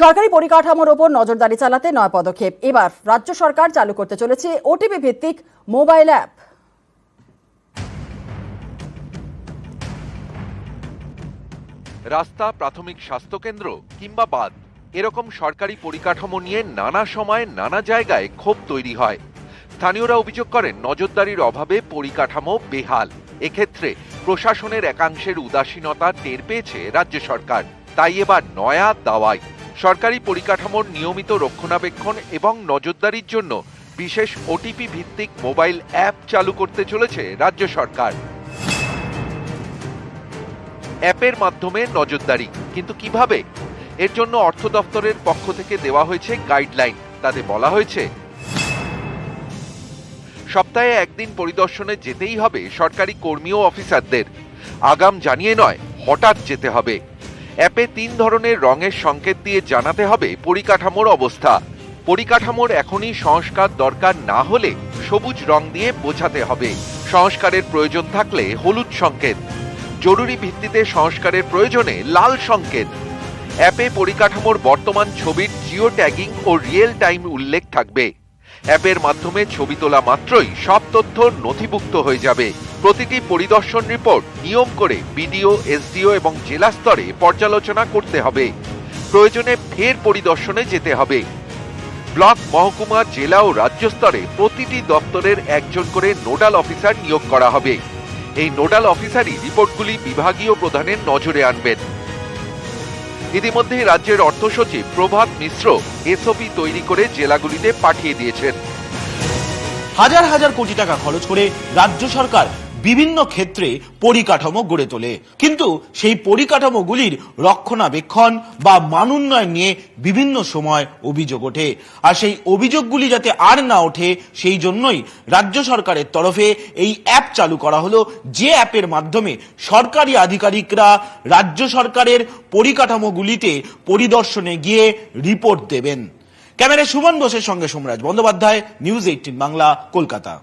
সরকারি পরিকাঠামোর ওপর নজরদারি চালাতে নয় পদক্ষেপ। এবার রাজ্য সরকার চালু করতে চলেছে ওটিপি ভিত্তিক মোবাইল অ্যাপ। রাস্তা, প্রাথমিক স্বাস্থ্যকেন্দ্র কিংবা বাঁধ, এরকম সরকারি পরিকাঠামো নিয়ে নানা সময় নানা জায়গায় ক্ষোভ তৈরি হয়। স্থানীয়রা অভিযোগ করেন নজরদারির অভাবে পরিকাঠামো বেহাল। এক্ষেত্রে প্রশাসনের একাংশের উদাসীনতা টের পেয়েছে রাজ্য সরকার। তাই এবার নয়া দাওয়াই। সরকারি পরিকাঠামোর নিয়মিত রক্ষণাবেক্ষণ এবং নজরদারির জন্য বিশেষ ওটিপি ভিত্তিক মোবাইল অ্যাপ চালু করতে চলেছে রাজ্য সরকার। অ্যাপের মাধ্যমে নজরদারি, কিন্তু কিভাবে? এর জন্য অর্থ দপ্তরের পক্ষ থেকে দেওয়া হয়েছে গাইডলাইন। তাতে বলা হয়েছে সপ্তাহে একদিন পরিদর্শনে যেতেই হবে সরকারি কর্মী ও অফিসারদের। আগাম জানিয়ে নয়, হঠাৎ যেতে হবে। অ্যাপে 3 ধরনের রঙের সংকেত দিয়ে জানাতে হবে পরিকাঠামোর অবস্থা। পরিকাঠামোর এখনই সংস্কার দরকার না হলে সবুজ রং দিয়ে বোঝাতে হবে। সংস্কারের প্রয়োজন থাকলে হলুদ সংকেত। জরুরি ভিত্তিতে সংস্কারের প্রয়োজনে লাল সংকেত। অ্যাপে পরিকাঠামোর বর্তমান ছবির জিও ট্যাগিং ও রিয়েল টাইম উল্লেখ থাকবে। অ্যাপের মাধ্যমে ছবি তোলা মাত্রই সব তথ্য নথিভুক্ত হয়ে যাবে। প্রতিটি পরিদর্শন রিপোর্ট নিয়ম করে বিডিও, এসডিও এবং জেলা স্তরে পর্যালোচনা করতে হবে। প্রয়োজনে ফের পরিদর্শনে যেতে হবে। ব্লক, মহকুমা, জেলা ও রাজ্য স্তরে প্রতিটি দপ্তরের একজন করে নোডাল অফিসার নিয়োগ করা হবে। এই নোডাল অফিসারই রিপোর্টগুলি বিভাগীয় প্রধানের নজরে আনবেন। ইতিমধ্যেই রাজ্যের অর্থ সচিব প্রভাত মিশ্র এসওপি তৈরি করে জেলাগুলিতে পাঠিয়ে দিয়েছেন। হাজার হাজার কোটি টাকা খরচ করে রাজ্য সরকার বিভিন্ন ক্ষেত্রে পরিকাঠামো গড়ে তোলে, কিন্তু সেই পরিকাঠামোগুলির রক্ষণাবেক্ষণ বা মান উন্নয়ন নিয়ে বিভিন্ন সময় অভিযোগ ওঠে। আর সেই অভিযোগগুলি যাতে আর না ওঠে, সেই জন্যই রাজ্য সরকারের তরফে এই অ্যাপ চালু করা হলো, যে অ্যাপের মাধ্যমে সরকারি আধিকারিকরা রাজ্য সরকারের পরিকাঠামোগুলিতে পরিদর্শনে গিয়ে রিপোর্ট দেবেন। ক্যামেরায় সুমন বোসের সঙ্গে সোমরাজ বন্দ্যোপাধ্যায়, নিউজ 18 বাংলা, কলকাতা।